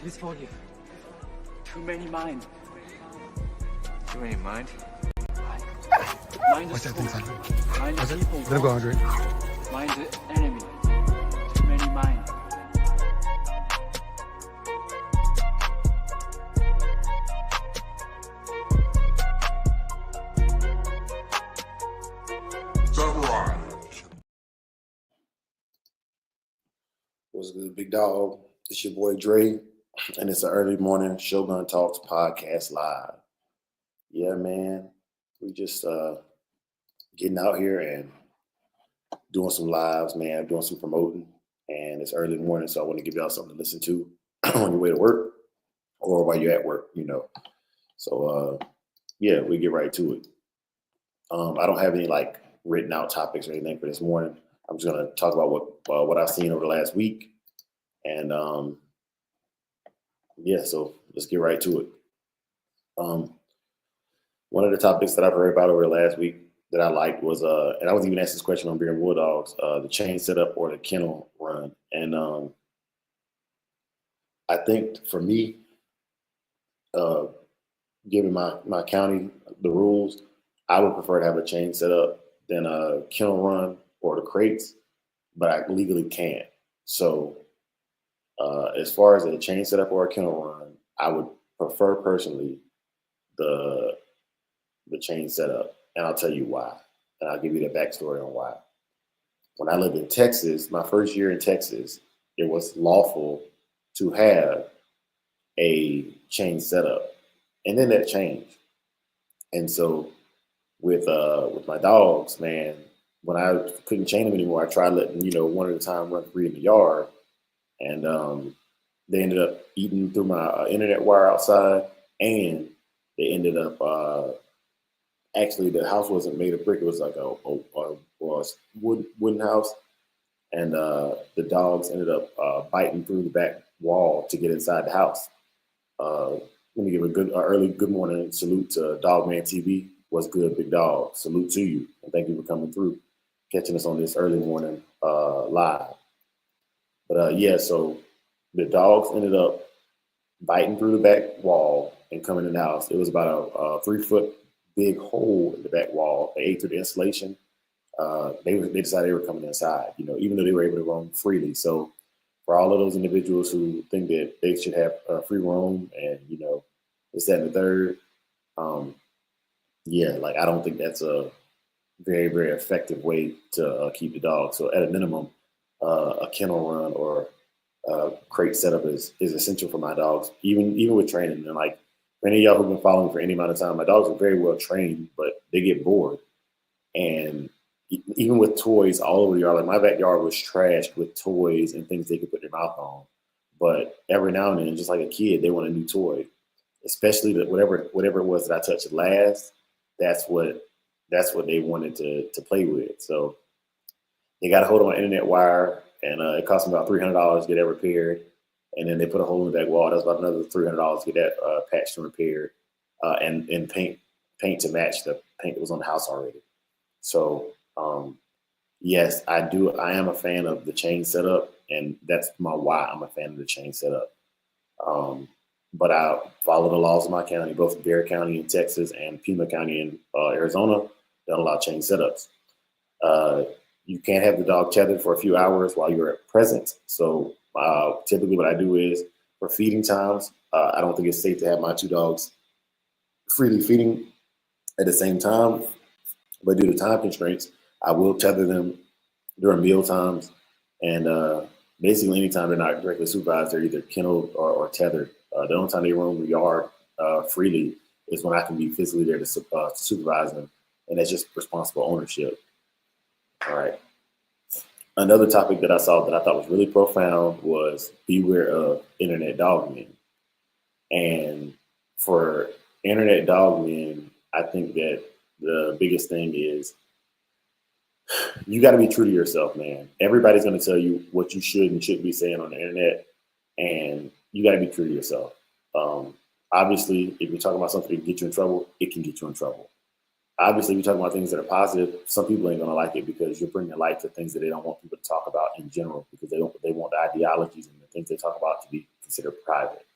misforgive. Too many mind. Too many mind? Mind the school. Mind the people. Let him go, Andre. Mind the enemy. Too many mind. What's good, big dog? It's your boy Dre, and it's an early morning Shogun Talks podcast live. Yeah, man, we just getting out here and doing some lives, man, doing some promoting, and it's early morning, so I want to give y'all something to listen to on your way to work or while you're at work, you know. So, yeah, we get right to it. I don't have any like written out topics or anything for this morning. I'm just gonna talk about what I've seen over the last week, and yeah. So let's get right to it. One of the topics that I've heard about over the last week that I liked was and I was even asked this question on Beer and Bulldogs, the chain setup or the kennel run, and I think for me, given my county the rules, I would prefer to have a chain setup than a kennel run or the crates, but I legally can't. So as far as a chain setup or a kennel run, I would prefer personally the chain setup, and I'll tell you why. And I'll give you the backstory on why. When I lived in Texas, my first year in Texas, it was lawful to have a chain setup, and then that changed. And so with my dogs, man, when I couldn't chain them anymore, I tried letting, one at a time run free in the yard. And they ended up eating through my internet wire outside. And they ended up, actually, the house wasn't made of brick. It was like a wooden house. And the dogs ended up biting through the back wall to get inside the house. Let me give a early good morning salute to Dogman TV. What's good, big dog? Salute to you. And thank you for coming through, catching us on this early morning live. But yeah, so the dogs ended up biting through the back wall and coming in the house. It was about a 3-foot big hole in the back wall. They ate through the insulation. They decided they were coming inside, even though they were able to roam freely. So for all of those individuals who think that they should have free roam and, this, that, and the third, yeah, like I don't think that's a very, very effective way to keep the dog. So at a minimum, a kennel run or crate setup is essential for my dogs, even with training. And like for any of y'all who've been following me for any amount of time, my dogs are very well trained, but they get bored. And even with toys all over the yard, like my backyard was trashed with toys and things they could put their mouth on. But every now and then, just like a kid, they want a new toy, especially whatever it was that I touched last. That's what they wanted to play with. So they got a hold of my internet wire, and it cost them about $300 to get that repaired. And then they put a hole in the back wall. That was about another $300 to get that patched and repaired, and paint to match the paint that was on the house already. So yes, I am a fan of the chain setup, and that's my why I'm a fan of the chain setup. But I follow the laws of my county, both Bear County in Texas and Pima County in Arizona. Don't allow chain setups. You can't have the dog tethered for a few hours while you're present. So typically what I do is for feeding times, I don't think it's safe to have my two dogs freely feeding at the same time. But due to time constraints, I will tether them during meal times. And basically anytime they're not directly supervised, they're either kenneled or tethered. The only time they roam the yard freely is when I can be physically there to supervise them. And that's just responsible ownership. All right. Another topic that I saw that I thought was really profound was beware of internet dogmen. And for internet dogmen, I think that the biggest thing is you got to be true to yourself, man. Everybody's going to tell you what you should and shouldn't be saying on the internet, and you got to be true to yourself. Obviously, if you're talking about something that can get you in trouble, it can get you in trouble. Obviously, if you're talking about things that are positive, some people ain't going to like it because you're bringing light to things that they don't want people to talk about in general, because they want the ideologies and the things they talk about to be considered private.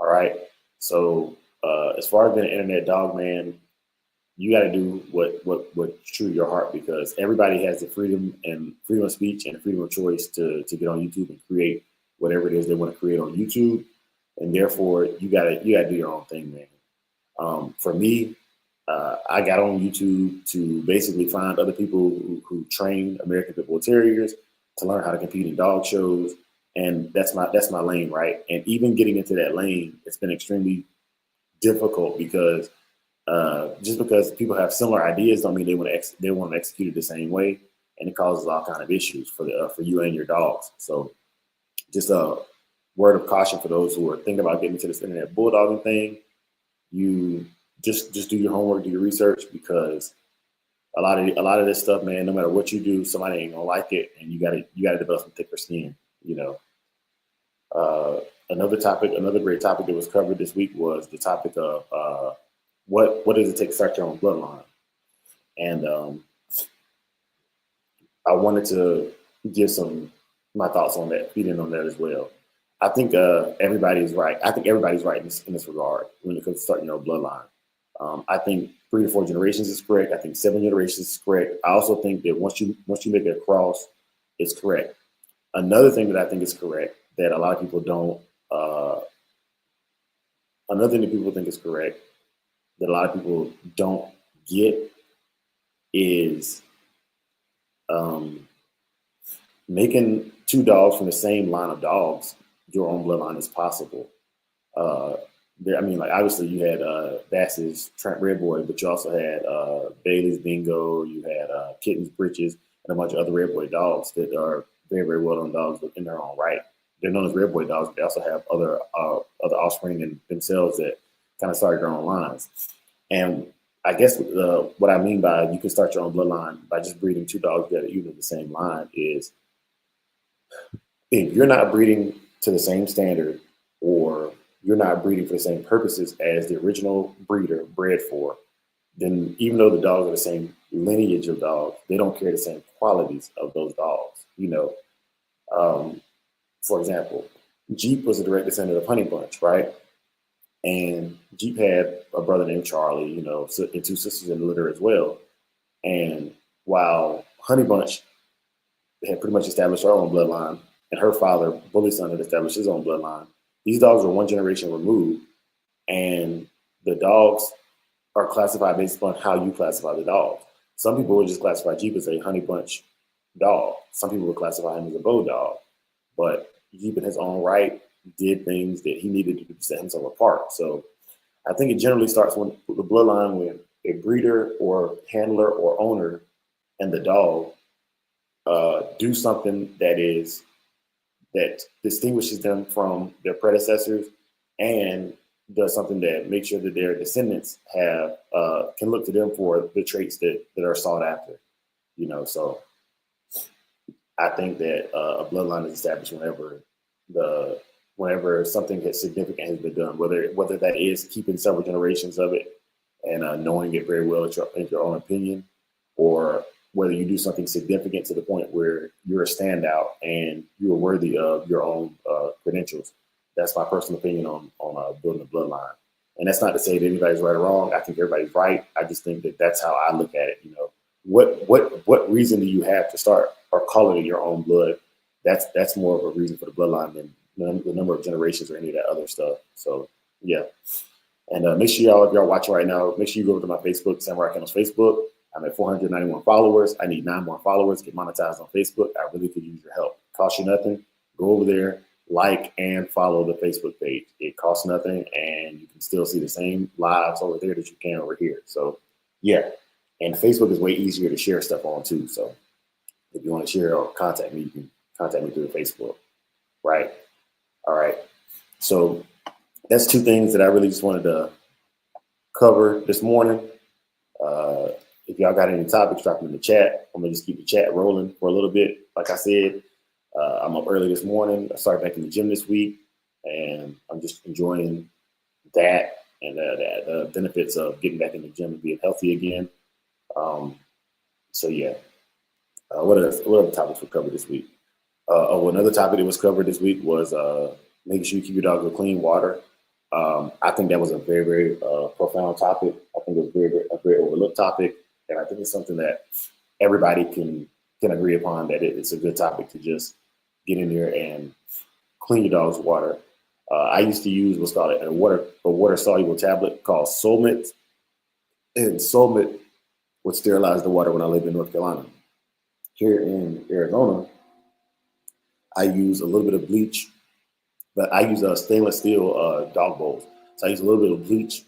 All right. So as far as being an internet dog, man, you got to do what's true to your heart, because everybody has the freedom of speech and freedom of choice to get on YouTube and create whatever it is they want to create on YouTube, and therefore you gotta do your own thing, man. For me, I got on YouTube to basically find other people who train American Pit Bull Terriers to learn how to compete in dog shows, and that's my lane, right? And even getting into that lane, it's been extremely difficult because just because people have similar ideas don't mean they want to execute it the same way, and it causes all kind of issues for you and your dogs. So just a word of caution for those who are thinking about getting into this internet bulldogging thing. You just do your homework, do your research, because a lot of this stuff, man, no matter what you do, somebody ain't gonna like it, and you gotta develop some thicker skin, you know. Another great topic that was covered this week was the topic of what does it take to start your own bloodline, and I wanted to give my thoughts on that, feed in on that as well. I think everybody's right. I think everybody's right in this regard when it comes to starting your own bloodline. I think 3 to 4 generations is correct. I think 7 generations is correct. I also think that once you make it across, it's correct. Another thing that I think is correct that a lot of people don't. Another thing that people think is correct that a lot of people don't get is making 2 dogs from the same line of dogs your own bloodline is possible. Like obviously you had Bass's Trent Red Boy, but you also had Bailey's Bingo, you had Kitten's Britches, and a bunch of other Red Boy dogs that are very, very well known dogs in their own right. They're known as Red Boy dogs, but they also have other offspring in themselves that kind of started their own lines. And I guess what I mean by you can start your own bloodline by just breeding 2 dogs that are even the same line is if you're not breeding to the same standard, or you're not breeding for the same purposes as the original breeder bred for, then even though the dogs are the same lineage of dogs, they don't carry the same qualities of those dogs. You know, for example, Jeep was a direct descendant of Honey Bunch, right? And Jeep had a brother named Charlie, you know, and 2 sisters in the litter as well. And while Honey Bunch had pretty much established her own bloodline, and her father, Bully Son, had established his own bloodline, these dogs were 1 generation removed, and the dogs are classified based upon how you classify the dogs. Some people would just classify Jeep as a Honey Bunch dog. Some people would classify him as a Bow dog. But Jeep in his own right did things that he needed to do to set himself apart. So I think it generally starts with the bloodline when a breeder or handler or owner and the dog do something that distinguishes them from their predecessors, and does something that makes sure that their descendants can look to them for the traits that are sought after. You know, so I think that a bloodline is established whenever something significant has been done, whether that is keeping several generations of it and knowing it very well in your own opinion, or whether you do something significant to the point where you're a standout and you're worthy of your own credentials. That's my personal opinion on building a bloodline. And that's not to say that anybody's right or wrong. I think everybody's right. I just think that that's how I look at it. You know, what reason do you have to start or call it your own blood? That's more of a reason for the bloodline than the number of generations or any of that other stuff. So yeah. And make sure y'all, if y'all watching right now, make sure you go over to my Facebook, Samurai Kennels Facebook. I'm at 491 followers. I need 9 more followers, get monetized on Facebook. I really could use your help. It costs you nothing. Go over there, like and follow the Facebook page. It costs nothing, and you can still see the same lives over there that you can over here. So yeah, and Facebook is way easier to share stuff on too. So if you want to share or contact me, you can contact me through Facebook. Right. All right. So that's 2 things that I really just wanted to cover this morning. If y'all got any topics, drop them in the chat. I'm gonna just keep the chat rolling for a little bit. Like I said, I'm up early this morning. I started back in the gym this week, and I'm just enjoying that and the benefits of getting back in the gym and being healthy again. So yeah, what other topics were covered this week? Another topic that was covered this week was making sure you keep your dog with clean water. I think that was a very, very profound topic. I think it was a very overlooked topic, and I think it's something that everybody can agree upon that it's a good topic to just get in there and clean your dog's water. I used to use what's called a water soluble tablet called Solmit, and Solmit would sterilize the water when I lived in North Carolina. Here in Arizona, I use a little bit of bleach, but I use a stainless steel dog bowls. So I use a little bit of bleach,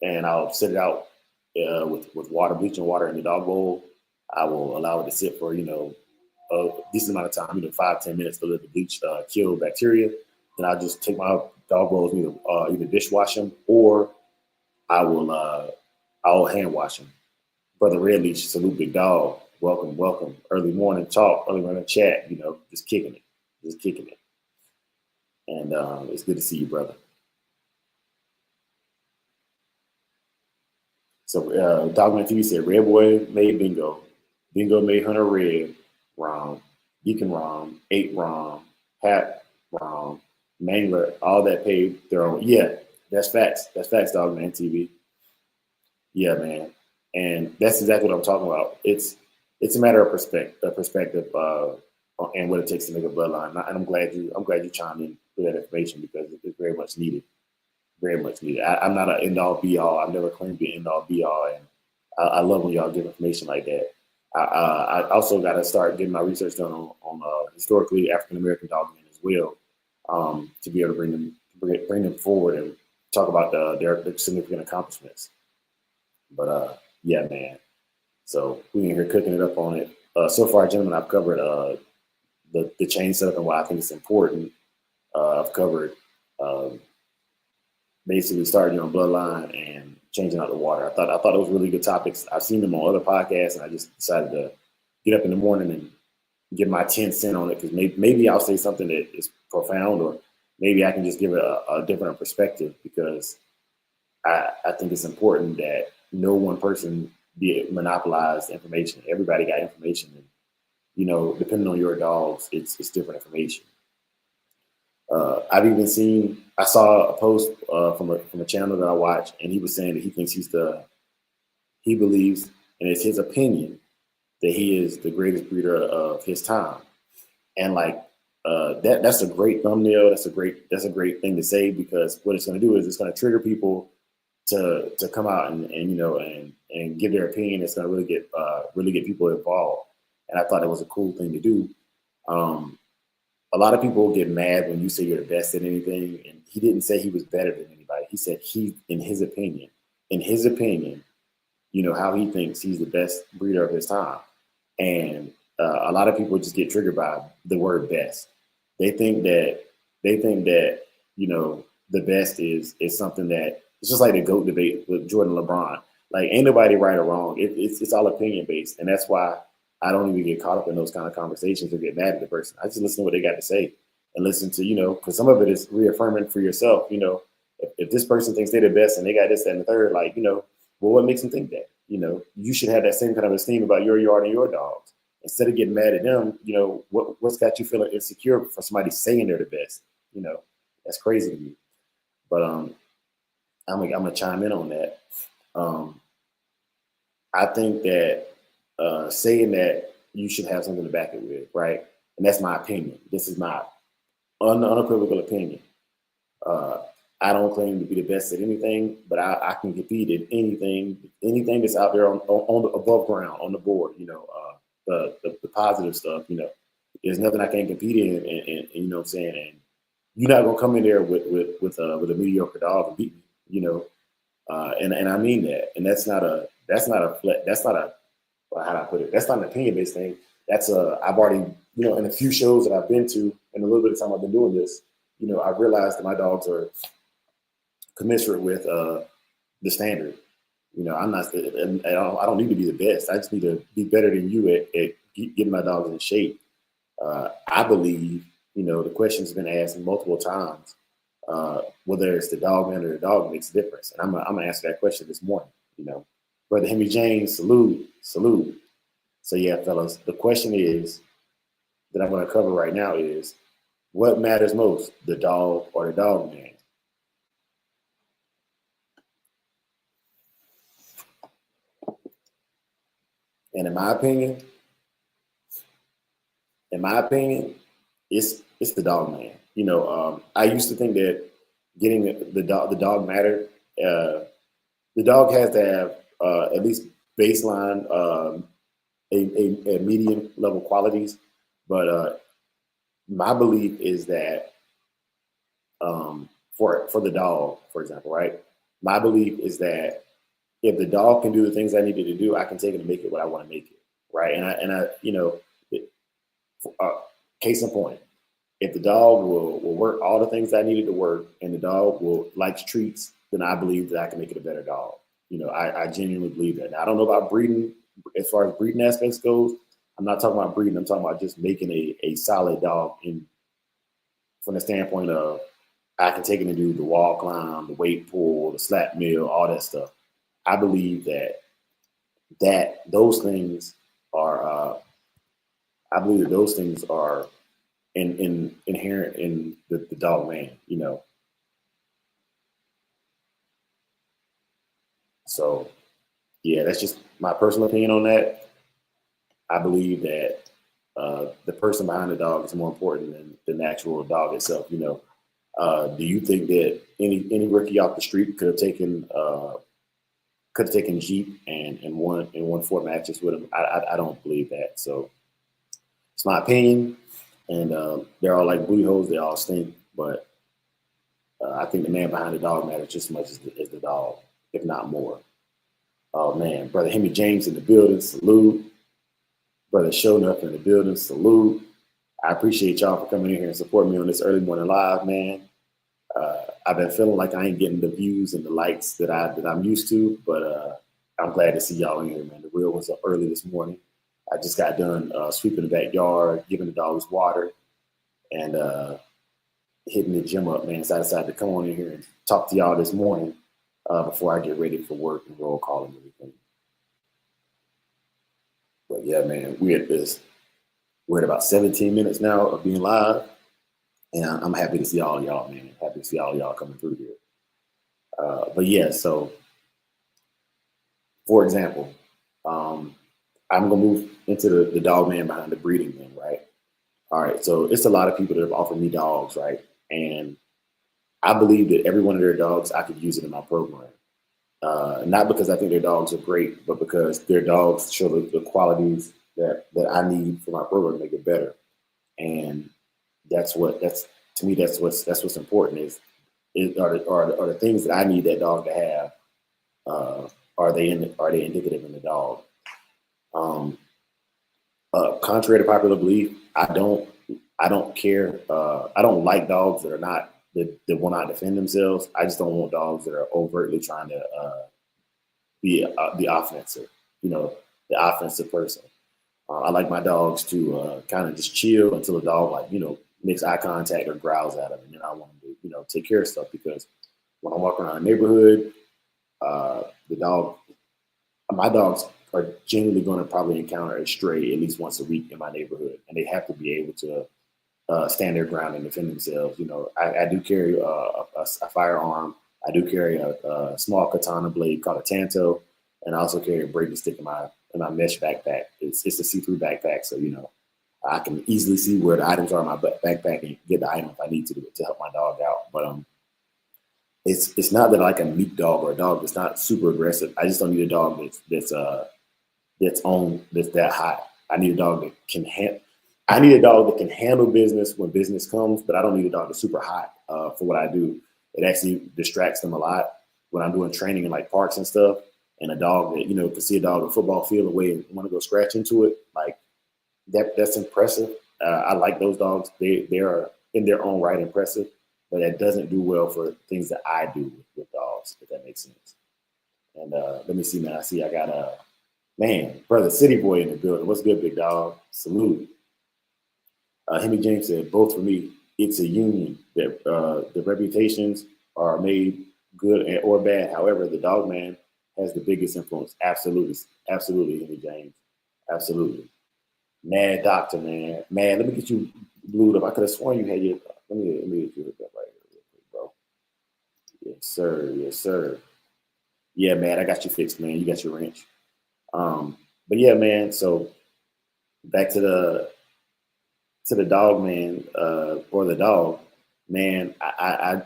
and I'll set it out with water, bleach and water in the dog bowl. I will allow it to sit for a decent amount of time, 5-10 minutes to let the bleach kill bacteria. Then I'll just take my dog bowls, either dishwash them or I'll hand wash them. Brother Red Leash, salute big dog. Welcome, welcome. Early morning talk, early morning chat, just kicking it. And it's good to see you, brother. So Dogman TV said, Red Boy made Bingo. Bingo made Hunter Red, Rom, Deacon Rom, 8 Rom, Hat Rom, Mangler, all that paid their own. Yeah, that's facts. That's facts, Dogman TV. Yeah, man. And that's exactly what I'm talking about. It's a matter of perspective and what it takes to make a bloodline. And I'm glad you chimed in with that information because it's very much needed. Very much needed. I'm not an end all be all. I've never claimed to be end all be all, and I love when y'all give information like that. I also got to start getting my research done on historically African American dogmen as well, to be able to bring them forward and talk about their significant accomplishments. But yeah, man. So we in here cooking it up on it. So far, gentlemen, I've covered the chain setup and why I think it's important. I've covered basically starting your own bloodline and changing out the water. I thought those were really good topics. I've seen them on other podcasts, and I just decided to get up in the morning and give my 10 cents on it because maybe I'll say something that is profound, or maybe I can just give it a different perspective because I think it's important that no one person be monopolized information. Everybody got information, and depending on your dogs, it's different information. I saw a post from a channel that I watch, and he was saying that he thinks he believes, and it's his opinion, that he is the greatest breeder of his time. And that's a great thumbnail. That's a great thing to say, because what it's going to do is it's going to trigger people to come out and give their opinion. It's going to really get people involved. And I thought it was a cool thing to do. A lot of people get mad when you say you're the best at anything, and he didn't say he was better than anybody. He said in his opinion, how he thinks he's the best breeder of his time. And a lot of people just get triggered by the word best. They think that the best is something that it's just like the GOAT debate with Jordan and LeBron. Like, ain't nobody right or wrong. It's all opinion based, and that's why I don't even get caught up in those kind of conversations or get mad at the person. I just listen to what they got to say and listen to, because some of it is reaffirming for yourself. If this person thinks they're the best and they got this, that, and the third, well, what makes them think that? You should have that same kind of esteem about your yard and your dogs. Instead of getting mad at them, what's got you feeling insecure for somebody saying they're the best? That's crazy to me. But I'm gonna chime in on that. I think that saying that you should have something to back it with, right? And that's my opinion. This is my unequivocal opinion. I don't claim to be the best at anything, but I can compete in anything that's out there on the above ground, on the board. The positive stuff. There's nothing I can't compete in, and you know what I'm saying. And you're not gonna come in there with a mediocre dog and beat me. And I mean that. And that's not a how do I put it? That's not an opinion based thing. I've already in a few shows that I've been to, and a little bit of time I've been doing this. I've realized that my dogs are commensurate with the standard. I'm not. And I don't need to be the best. I just need to be better than you at getting my dogs in shape. I believe the question's been asked multiple times. Whether it's the dog man or the dog makes a difference, and I'm gonna answer that question this morning. Brother Henry James, salute. So yeah, fellas, the question is that I'm gonna cover right now is, what matters most, the dog or the dog man? And in my opinion, it's the dog man. I used to think that getting the dog mattered. The dog has to have at least baseline a medium level qualities, but my belief is that for the dog, for example, right? My belief is that if the dog can do the things I needed to do, I can take it and make it what I want to make it, right? And I it, uh, case in point, if the dog will work all the things I needed to work, and the dog will likes treats, then I believe that I can make it a better dog. I genuinely believe that. Now, I don't know about breeding, as far as breeding aspects goes. I'm not talking about breeding. I'm talking about just making a solid dog from the standpoint of I can take it and do the wall climb, the weight pull, the slap mill, all that stuff. I believe that those things are. I believe that those things are inherent in the dog man. So yeah, that's just my personal opinion on that. I believe that the person behind the dog is more important than the actual dog itself. Do you think that any rookie off the street could have taken Jeep and won 4 matches with him? I don't believe that. So it's my opinion, and they're all like booty holes. They all stink, but I think the man behind the dog matters just as much as the dog, if not more. Oh man, brother Henry James in the building, salute. Brother Shogun up in the building, salute. I appreciate y'all for coming in here and supporting me on this early morning live, man. I've been feeling like I ain't getting the views and the likes that I'm used to, but I'm glad to see y'all in here, man. The real was up early this morning. I just got done sweeping the backyard, giving the dogs water, and hitting the gym up, man. So I decided to come on in here and talk to y'all this morning before I get ready for work and roll call and everything. But yeah, man, we're at about 17 minutes now of being live, and I'm happy to see all y'all, man. Happy to see all y'all coming through here. But yeah, so for example, I'm gonna move into the dog man behind the breeding thing, right? All right, so it's a lot of people that have offered me dogs, right? And I believe that every one of their dogs, I could use it in my program. Not because I think their dogs are great, but because their dogs show the qualities that I need for my program to make it better. And that's to me that's what's important are the things that I need that dog to have. Are they indicative in the dog? Contrary to popular belief, I don't care. I don't like dogs that will not defend themselves. I just don't want dogs that are overtly trying to be the offensive, the offensive person. I like my dogs to kind of just chill until the dog makes eye contact or growls at them, and then I want them to take care of stuff, because when I walk around the neighborhood, my dogs are generally going to probably encounter a stray at least once a week in my neighborhood, and they have to be able to stand their ground and defend themselves. I do carry a firearm. I do carry a small katana blade called a tanto, and I also carry a braiding stick in my mesh backpack. It's a see-through backpack, so I can easily see where the items are in my backpack and get the item if I need to help my dog out. But it's not that I like a meek dog or a dog that's not super aggressive. I just don't need a dog that's that hot. I need a dog that can handle business when business comes, but I don't need a dog that's super hot for what I do. It actually distracts them a lot when I'm doing training in like parks and stuff. And a dog that can see a dog in a football field away and want to go scratch into it, like that's impressive. I like those dogs. They are in their own right impressive, but that doesn't do well for things that I do with dogs, if that makes sense. And let me see, man. I see I got a brother City Boy in the building. What's good, big dog? Salute. Henry James said, both for me, it's a union that the reputations are made good or bad. However, the dog man has the biggest influence. Absolutely. Absolutely, Henry James. Absolutely. Mad Doctor, man. Man, let me get you glued up. I could have sworn you had your. Let me get you hooked up right here, real quick, bro. Yes, sir. Yes, sir. Yeah, man, I got you fixed, man. You got your wrench. But but yeah, man. So back to the dog, man, or the dog, man. I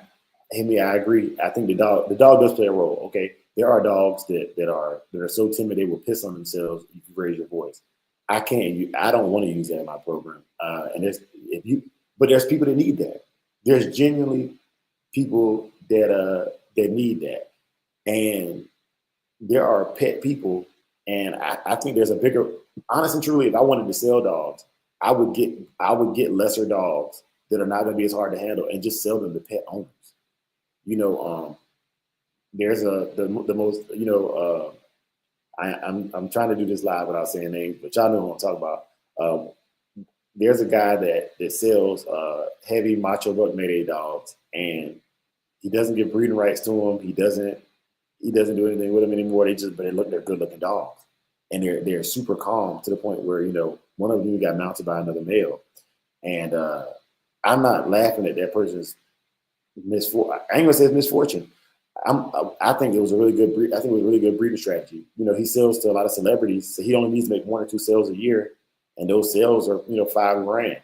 agree. I think the dog does play a role. Okay, there are dogs that are so timid they will piss on themselves if you raise your voice. I can't. I don't want to use that in my program. And there's if you, but there's people that need that. There's genuinely people that need that, and there are pet people, and I think there's a bigger, honest and truly, if I wanted to sell dogs, I would get lesser dogs that are not going to be as hard to handle and just sell them to pet owners. You know, there's the most, I'm trying to do this live without saying names, but y'all know what I'm talking about. There's a guy that sells heavy macho buck Mayday dogs, and he doesn't give breeding rights to them. He doesn't do anything with them anymore. They're good looking dogs, and they're super calm to the point where one of them got mounted by another male, and I'm not laughing at that person's misfortune. I ain't gonna say it's misfortune. I think it was a really good breed. I think it was a really good breeding strategy. He sells to a lot of celebrities, so he only needs to make 1 or 2 sales a year, and those sales are $5 grand,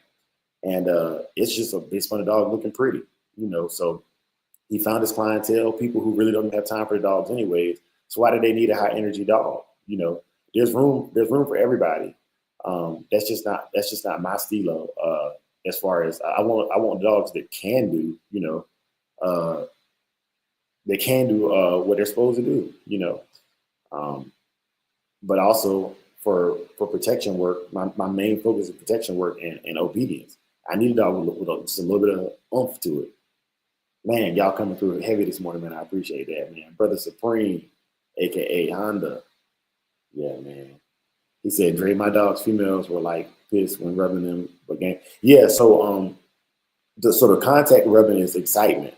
and it's just a big fun dog looking pretty. So he found his clientele, people who really don't have time for the dogs anyways. So why do they need a high energy dog? There's room for everybody. That's just not my stilo. As far as I want dogs that can do, they can do what they're supposed to do, but also for protection work, my main focus is protection work and obedience. I need a dog with just a little bit of oomph to it. Man, y'all coming through heavy this morning, man. I appreciate that, man. Brother Supreme, aka Honda. Yeah, man. He said, Dre, my dog's females were like pissed when rubbing them again. Yeah, so the contact rubbing is excitement.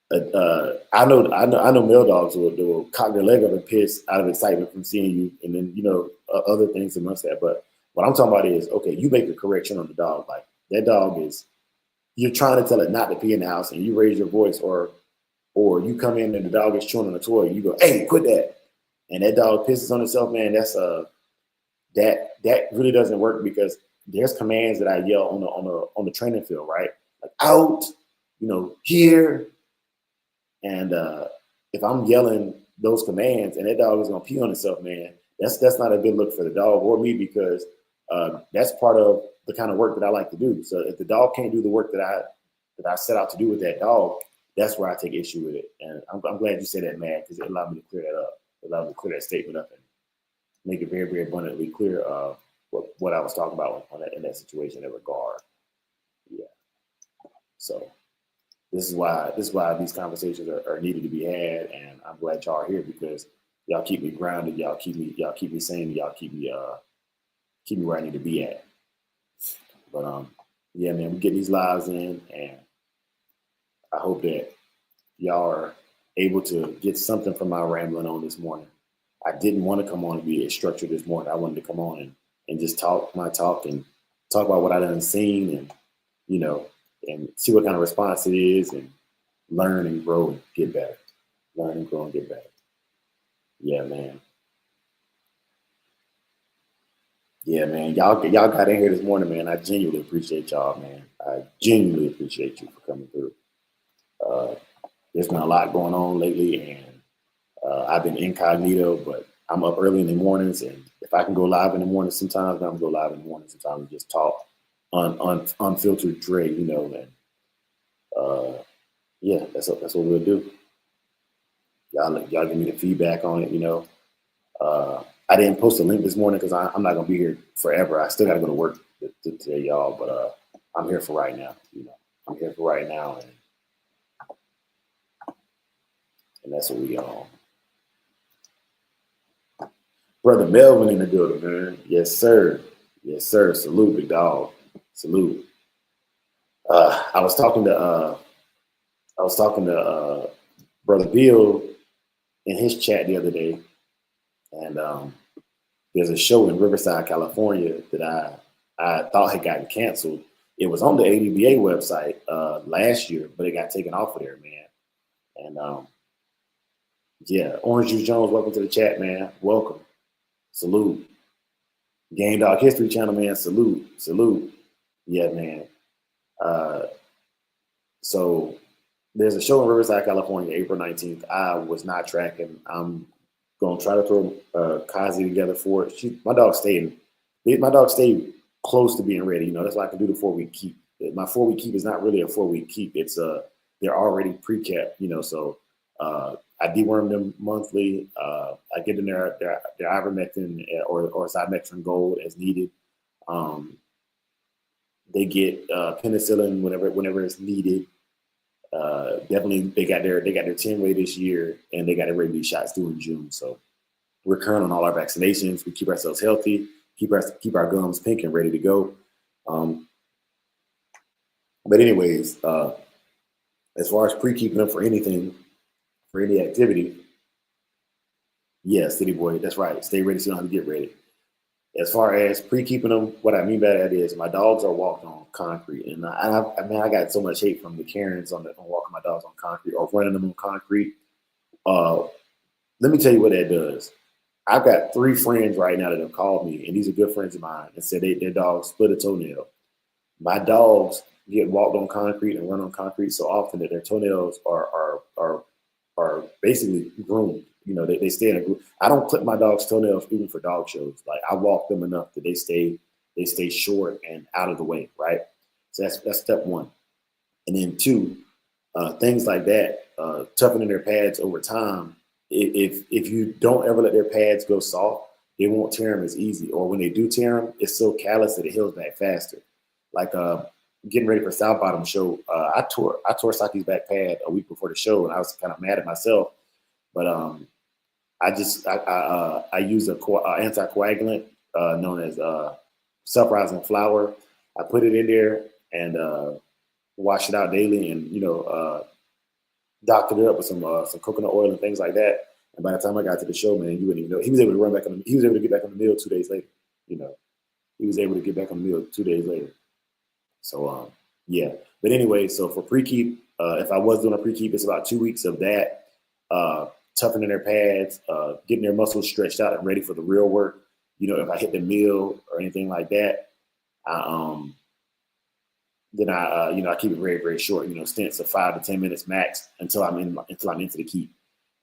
I know male dogs will cock their leg up and piss out of excitement from seeing you, and then other things amongst that. But what I'm talking about is, okay, you make a correction on the dog. Like that dog is, you're trying to tell it not to pee in the house, and you raise your voice, or you come in and the dog is chewing on a toy, and you go, "Hey, quit that!" And that dog pisses on itself, man. That's that really doesn't work, because there's commands that I yell on the training field, right? Like out, here. And if I'm yelling those commands and that dog is gonna pee on itself, man, that's not a good look for the dog or me, because that's part of the kind of work that I like to do. So if the dog can't do the work that I set out to do with that dog, that's where I take issue with it. And I'm glad you said that, man, because it allowed me to clear that up. It allowed me to clear that statement up and make it very, very abundantly clear what I was talking about in that situation, in that regard. Yeah. So this is why these conversations are needed to be had, and I'm glad y'all are here, because y'all keep me grounded, y'all keep me sane, y'all keep me where I need to be at. But yeah, man, we get these lives in, and I hope that y'all are able to get something from my rambling on this morning. I didn't want to come on and be structured this morning. I wanted to come on and just talk my talk and talk about what I done seen, and and see what kind of response it is, and learn and grow and get better. Learn and grow and get better. Yeah, man. Yeah, man. Y'all got in here this morning, man. I genuinely appreciate y'all, man. I genuinely appreciate you for coming through. There's been a lot going on lately, and I've been incognito, but I'm up early in the mornings, and if I can go live in the morning sometimes, I'm gonna go live in the morning sometimes and just talk unfiltered Dre, and yeah, that's what we'll do. Y'all give me the feedback on it, I didn't post a link this morning because I'm not gonna be here forever. I still gotta go to work today, y'all, but I'm here for right now. I'm here for right now, and that's what we on. Brother Melvin in the building, man. Yes, sir. Yes, sir. Salute, big dog. Salute. I was talking to Brother Bill in his chat the other day, and there's a show in Riverside, California that I thought had gotten canceled. It was on the ADBA website last year, but it got taken off of there, man. And yeah, Orange Juice Jones, welcome to the chat, man. Welcome. Salute. Game Dog History Channel, man. Salute. Yeah, man. So there's a show in Riverside, California, April 19th. I was not tracking. I'm gonna try to throw Kazi together for it. My dog stayed close to being ready. That's why I can do the 4-week keep. My 4-week keep is not really a 4-week keep. It's they're already pre-kept. So I deworm them monthly. I get in their ivermectin or Zymetron Gold as needed. They get penicillin whenever it's needed. Definitely they got their 10-way this year, and they got their rabies shots due in June. So we're current on all our vaccinations. We keep ourselves healthy, keep our gums pink and ready to go. But anyways, as far as pre-keeping them for anything, for any activity, yeah, City Boy, that's right. Stay ready so you don't have to get ready. As far as pre-keeping them, what I mean by that is my dogs are walked on concrete, and I got so much hate from the Karens on walking my dogs on concrete or running them on concrete. Let me tell you what that does. I've got 3 friends right now that have called me, and these are good friends of mine, and said their dogs split a toenail. My dogs get walked on concrete and run on concrete so often that their toenails are basically groomed. They stay in a group. I don't clip my dog's toenails even for dog shows. Like, I walk them enough that they stay short and out of the way, right? So that's step 1. And then 2, things like that, toughening their pads over time. If you don't ever let their pads go soft, they won't tear them as easy. Or when they do tear them, it's so callous that it heals back faster. Like getting ready for South Bottom show, I tore Saki's back pad a week before the show, and I was kind of mad at myself. But I use a anticoagulant known as self-rising flour. I put it in there and wash it out daily, and doctored it up with some coconut oil and things like that. And by the time I got to the show, man, you wouldn't even know. He was able to run back on. He was able to get back on the meal 2 days later. He was able to get back on the meal 2 days later. So yeah. But anyway, so for pre-keep, if I was doing a pre-keep, it's about 2 weeks of that. Toughening their pads, getting their muscles stretched out and ready for the real work. If I hit the meal or anything like that, then I keep it very, very short. Stints of 5 to 10 minutes max until I'm into the keep.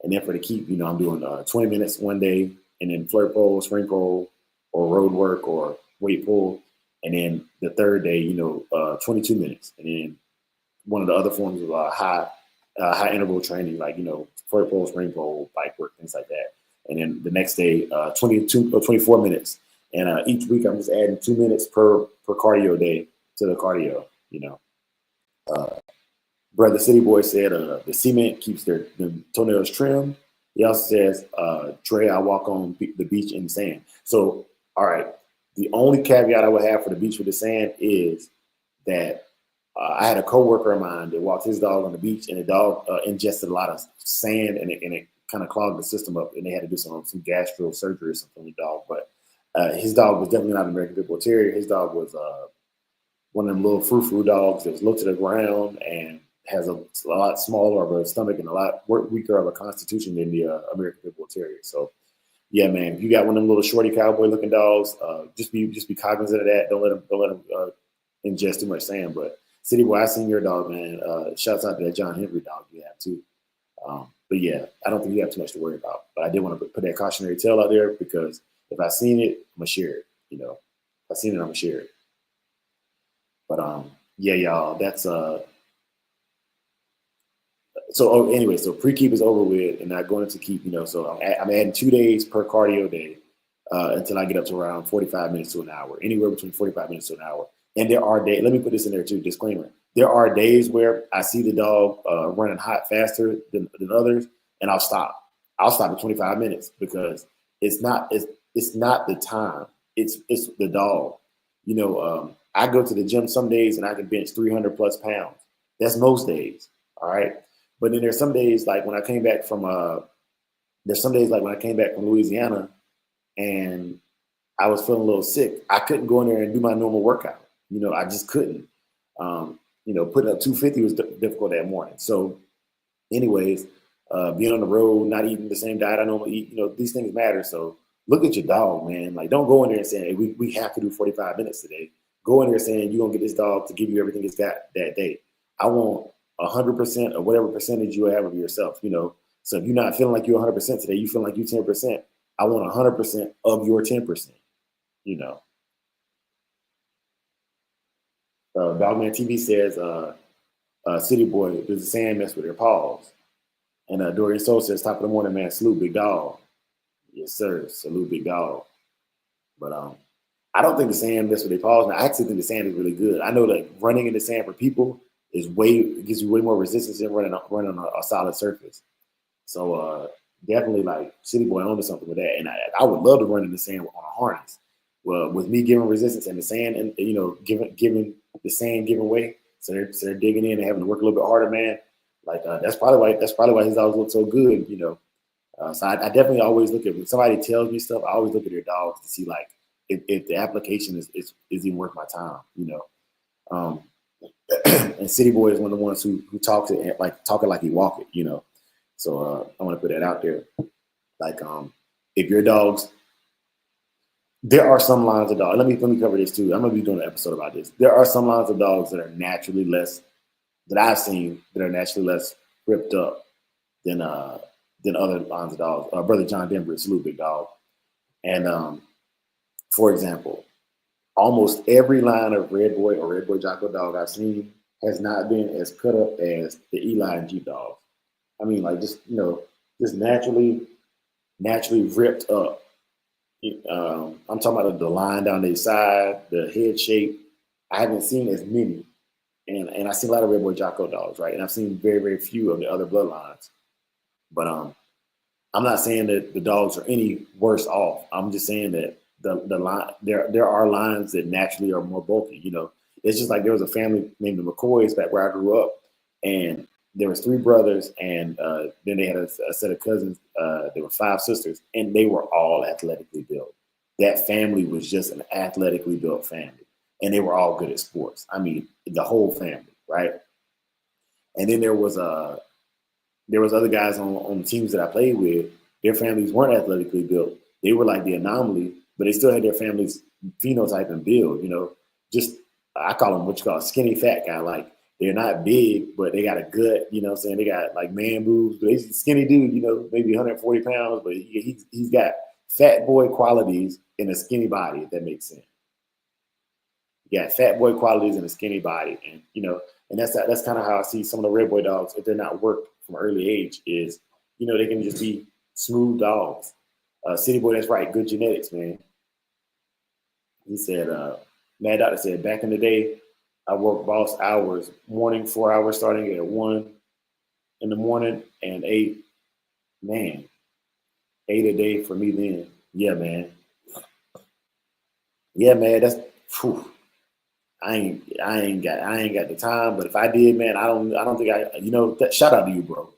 And then for the keep, I'm doing 20 minutes one day, and then flirt pole, spring pole, or road work or weight pull, and then the third day, 22 minutes, and then one of the other forms of high interval training, like flirt pole, spring pole, bike work, things like that. And then the next day, 22 or 24 minutes, and each week I'm just adding 2 minutes per cardio day to the cardio. Brother City Boy said the cement keeps the toenails trimmed. He also says, Trey, I walk on the beach in the sand. So, all right, the only caveat I would have for the beach with the sand is that I had a coworker of mine that walked his dog on the beach, and the dog ingested a lot of sand, and it kind of clogged the system up, and they had to do some gastro surgery or something with the dog. But his dog was definitely not an American Pit Bull Terrier. His dog was one of them little frou-frou dogs that was low to the ground and has a lot smaller of a stomach and a lot weaker of a constitution than the American Pit Bull Terrier. So, yeah, man, if you got one of them little shorty cowboy looking dogs, just be cognizant of that. Don't let them ingest too much sand. But City Boy, I seen your dog, man. Shouts out to that John Henry dog you have too. But yeah, I don't think you have too much to worry about. But I did want to put that cautionary tale out there, because if I seen it, I'm gonna share it. If I seen it, I'm gonna share it. But yeah, y'all, that's So anyway, so pre-keep is over with, and not going into keep. So I'm adding 2 days per cardio day until I get up to around 45 minutes to an hour, anywhere between 45 minutes to an hour. And there are days. Let me put this in there too. Disclaimer: there are days where I see the dog running hot faster than others, and I'll stop. I'll stop at 25 minutes because it's not the time. It's the dog. I go to the gym some days and I can bench 300 plus pounds. That's most days. All right. But then there's some days like when I came back from Louisiana and I was feeling a little sick. I couldn't go in there and do my normal workout. I just couldn't. Putting up 250 was difficult that morning. So anyways, being on the road, not eating the same diet I normally eat, these things matter. So look at your dog, man. Like, don't go in there and say, hey, we have to do 45 minutes today. Go in there saying you're going to get this dog to give you everything it's got that day. I want 100% or whatever percentage you have of yourself, you know. So if you're not feeling like you're 100% today, you feel like you're 10%. I want 100% of your 10%, you know. Dogman TV says, City Boy, does the sand mess with your paws? And Dorian Soul says, top of the morning, man, salute, big dog. Yes, sir. Salute, big dog. But I don't think the sand mess with their paws. Now, I actually think the sand is really good. I know that running in the sand for people gives you way more resistance than running on a solid surface. So definitely, like, City Boy onto something with that. And I would love to run in the sand on a harness. Well, with me giving resistance and the sand, and you know, giving the sand giving way, so they're digging in and having to work a little bit harder, man. Like that's probably why his dogs look so good, you know. So I definitely always look at when somebody tells me stuff. I always look at their dogs to see like if the application is even worth my time, you know. And City Boy is one of the ones who talks it like he walk it, you know. So I want to put that out there. Like if your dogs, there are some lines of dogs. Let me cover this too. I'm gonna be doing an episode about this. There are some lines of dogs that are naturally less that I've seen that are naturally less ripped up than other lines of dogs. Brother John Denver, salute, big dog. And for example, almost every line of Red Boy or Red Boy Jocko dog I've seen has not been as cut up as the Eli and Jeep dogs. I mean, like just just naturally ripped up. I'm talking about the line down their side, the head shape. I haven't seen as many, and I've seen a lot of Red Boy Jocko dogs, right? And I've seen very, very few of the other bloodlines. But I'm not saying that the dogs are any worse off. I'm just saying that the line there are lines that naturally are more bulky. You know, it's just like there was a family named the McCoys back where I grew up, and there was 3 brothers, and then they had a set of cousins. There were 5 sisters, and they were all athletically built. That family was just an athletically built family, and they were all good at sports. I mean, the whole family, right? And then there was other guys on teams that I played with. Their families weren't athletically built. They were like the anomaly, but they still had their family's phenotype and build. You know, just I call them what you call a skinny fat guy. Like they're not big, but they got a gut. You know what I'm saying? They got like man boobs, but he's a skinny dude. You know, maybe 140 pounds, but he's got fat boy qualities in a skinny body. If that makes sense. You got fat boy qualities in a skinny body, and you know, and that's kind of how I see some of the Red Boy dogs. If they're not worked from early age, is they can just be smooth dogs. City Boy, that's right. Good genetics, man. He said, Mad Doctor said, back in the day, I worked boss hours, morning 4 hours starting at 1 in the morning and 8 a day for me then. Yeah, man. Yeah, man. That's whew. I ain't got the time, but if I did, man, I don't think shout out to you, bro.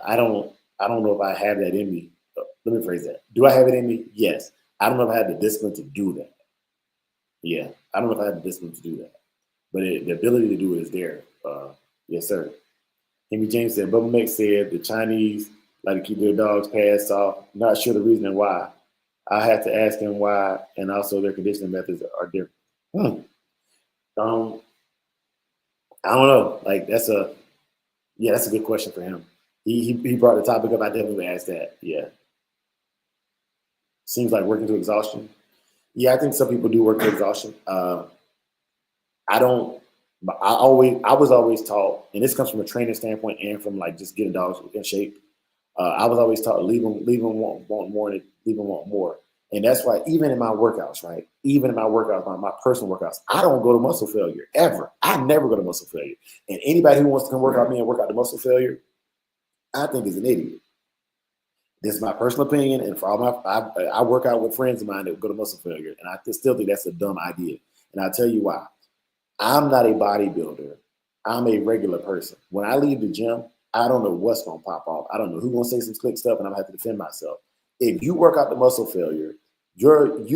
I don't know if I have that in me. Let me phrase that. Do I have it in me? Yes. I don't know if I have the discipline to do that. Yeah, I don't know if I have the discipline to do that, but the ability to do it is there. Yes, sir. Henry James said, Bubba Mix said the Chinese like to keep their dogs passed off. Not sure the reason why. I had to ask him why, and also their conditioning methods are different. I don't know. Like that's a good question for him. He brought the topic up. I definitely would ask that. Yeah. Seems like working to exhaustion. Yeah, I think some people do work to exhaustion. I don't. I was always taught, and this comes from a training standpoint and from like just getting dogs in shape. I was always taught leave them want more, and leave them want more. And that's why even in my workouts, right? Even in my workouts, my personal workouts, I don't go to muscle failure ever. I never go to muscle failure. And anybody who wants to come work out me and work out the muscle failure, I think is an idiot. This is my personal opinion, and for all I work out with friends of mine that go to muscle failure, and I still think that's a dumb idea. And I'll tell you why. I'm not a bodybuilder. I'm a regular person. When I leave the gym, I don't know what's going to pop off. I don't know who's going to say some slick stuff, and I'm going to have to defend myself. If you work out the muscle failure, you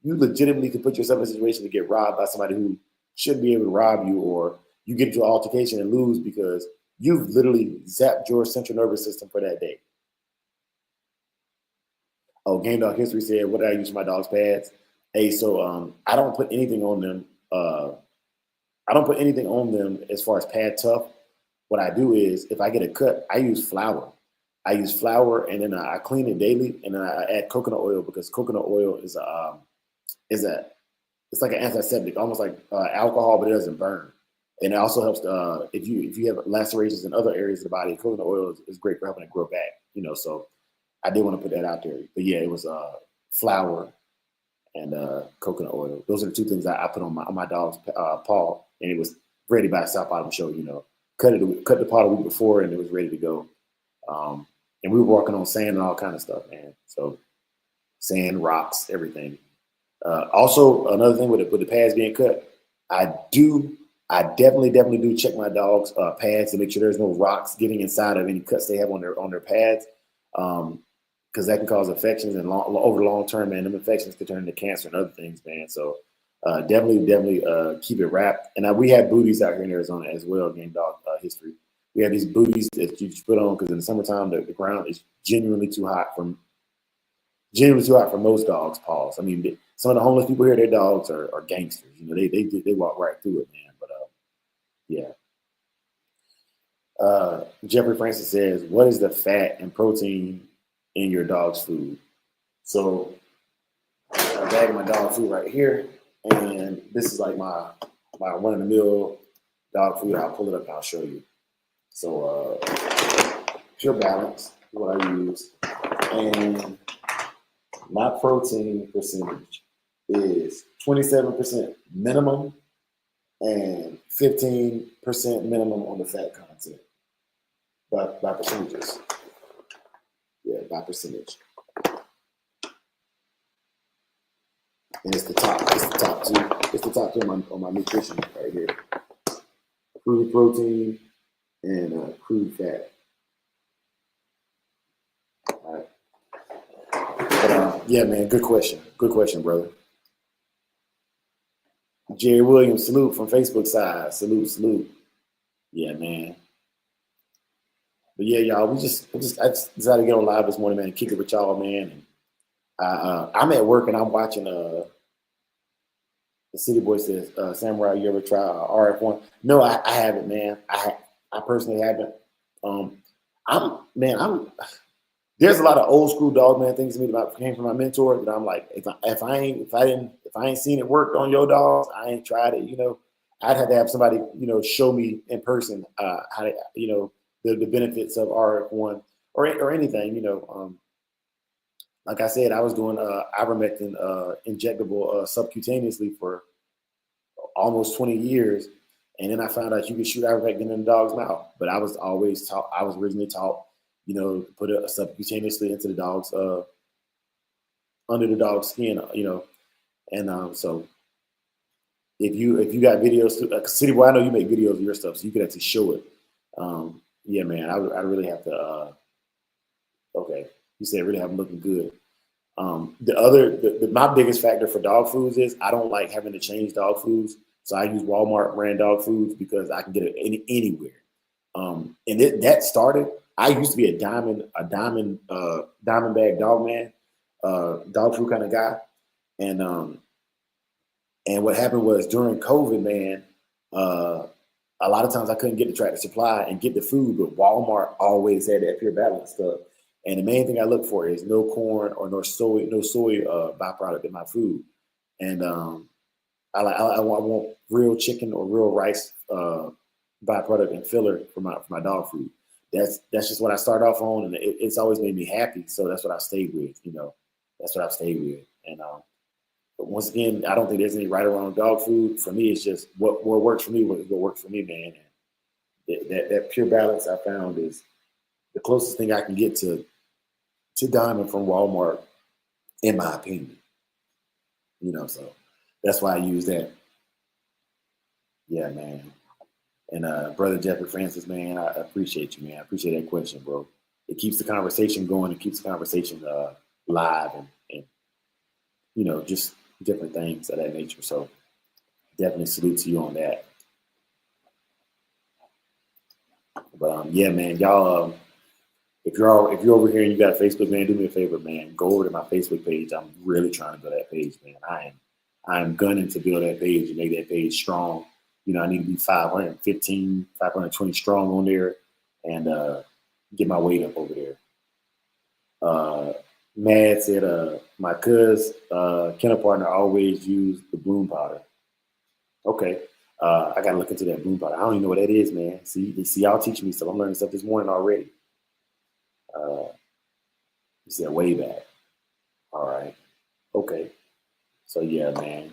legitimately can put yourself in a situation to get robbed by somebody who shouldn't be able to rob you, or you get into an altercation and lose because you've literally zapped your central nervous system for that day. Oh, Game Dog History said, what did I use for my dog's pads? Hey, so I don't put anything on them. I don't put anything on them as far as pad tough. What I do is if I get a cut, I use flour. I use flour and then I clean it daily, and then I add coconut oil because coconut oil is a it's like an antiseptic, almost like alcohol, but it doesn't burn. And it also helps if you have lacerations in other areas of the body. Coconut oil is great for helping it grow back. So I did want to put that out there. But yeah, it was flour and coconut oil. Those are the two things I put on my dog's paw, and it was ready by South Bottom Show. Cut the paw the week before, and it was ready to go. And we were walking on sand and all kind of stuff, man. So sand, rocks, everything. Also, another thing with the pads being cut, I definitely do check my dog's pads to make sure there's no rocks getting inside of any cuts they have on their pads, because that can cause infections, and over long term, man, them infections could turn into cancer and other things, man. So definitely keep it wrapped. And we have booties out here in Arizona as well. Game Dog History. We have these booties that you put on because in the summertime the ground is genuinely too hot for most dogs' paws. I mean, some of the homeless people here, their dogs are gangsters. They walk right through it, man. But yeah. Jeffrey Francis says, "What is the fat and protein in your dog's food?" So I bag my dog food right here, and this is like my run-of-the-mill dog food. I'll pull it up and I'll show you. So Pure Balance is what I use, and my protein percentage is 27% minimum and 15% minimum on the fat content by percentages. Yeah, by percentage. And it's the top two. It's the top two on my nutrition right here. Crude protein and crude fat. All right. But, yeah, man, good question. Good question, brother. Jerry Williams, salute from Facebook side. Salute. Yeah, man. But yeah, y'all, I just decided to get on live this morning, man, and kick it with y'all, man. And I'm at work and I'm watching the City Boy says, Samurai, you ever try RF1? No, I haven't, man. I personally haven't. There's a lot of old school dog man things to me that came from my mentor that I'm like, if I ain't seen it work on your dogs, I ain't tried it. I'd have to have somebody show me in person how to the benefits of RF1 or anything. Like I said, I was doing ivermectin injectable subcutaneously for almost 20 years, and then I found out you could shoot ivermectin in the dog's mouth. But I was originally taught, put it subcutaneously into the dog's under the dog's skin, and so if you got videos, City Boy, I know you make videos of your stuff, so you could actually show it. Yeah, man, I really have to. Okay, you said really have them looking good. My biggest factor for dog foods is I don't like having to change dog foods, so I use Walmart brand dog foods because I can get it anywhere. And that started. I used to be a diamond bag dog man, dog food kind of guy, and what happened was during COVID, man, a lot of times I couldn't get the Tractor Supply and get the food, but Walmart always had that Pure Balance stuff. And the main thing I look for is no corn or no soy byproduct in my food. And I want real chicken or real rice byproduct and filler for my dog food. That's just what I start off on, and it's always made me happy. So that's what I stayed with. That's what I've stayed with. And but once again, I don't think there's any right or wrong dog food. For me, it's just what works for me. What works for me, man. And that Pure Balance I found is the closest thing I can get to Diamond from Walmart, in my opinion. So that's why I use that. Yeah, man. And brother Jeffrey Francis, man, I appreciate you, man. I appreciate that question, bro. It keeps the conversation going. It keeps the conversation live and just different things of that nature. So definitely salute to you on that. But yeah, man, y'all. if you're over here and you got a Facebook, man, do me a favor, man. Go over to my Facebook page. I'm really trying to build that page, man. I'm gunning to build that page and make that page strong. You know, I need to be 515, 520 strong on there and get my weight up over there. Mad said, my kennel partner always used the bloom powder. Okay. I got to look into that bloom powder. I don't even know what that is, man. See, y'all teaching me stuff. I'm learning stuff this morning already. You said way back. All right. Okay. So yeah, man.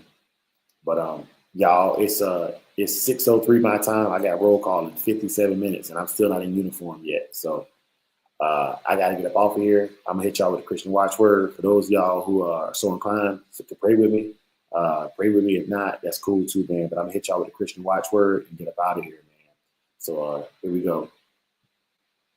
But y'all, it's 6:03 my time. I got roll call in 57 minutes, and I'm still not in uniform yet. So I gotta get up off of here. I'm gonna hit y'all with a Christian watchword. For those of y'all who are so inclined to pray with me, pray with me. If not, that's cool too, man. But I'm gonna hit y'all with a Christian watchword and get up out of here, man. So here we go.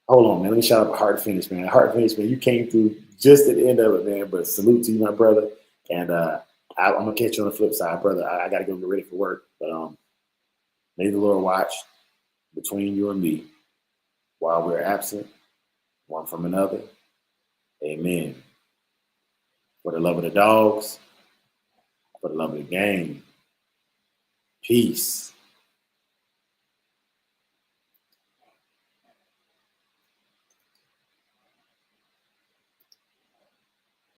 Hold on, man. Let me shout out Heart Finish, man. Heart Finish, man. You came through just at the end of it, man. But salute to you, my brother. And I'm gonna catch you on the flip side, brother. I gotta go get ready for work. But may the Lord watch between you and me while we're absent, one from another. Amen. For the love of the dogs, for the love of the game. Peace.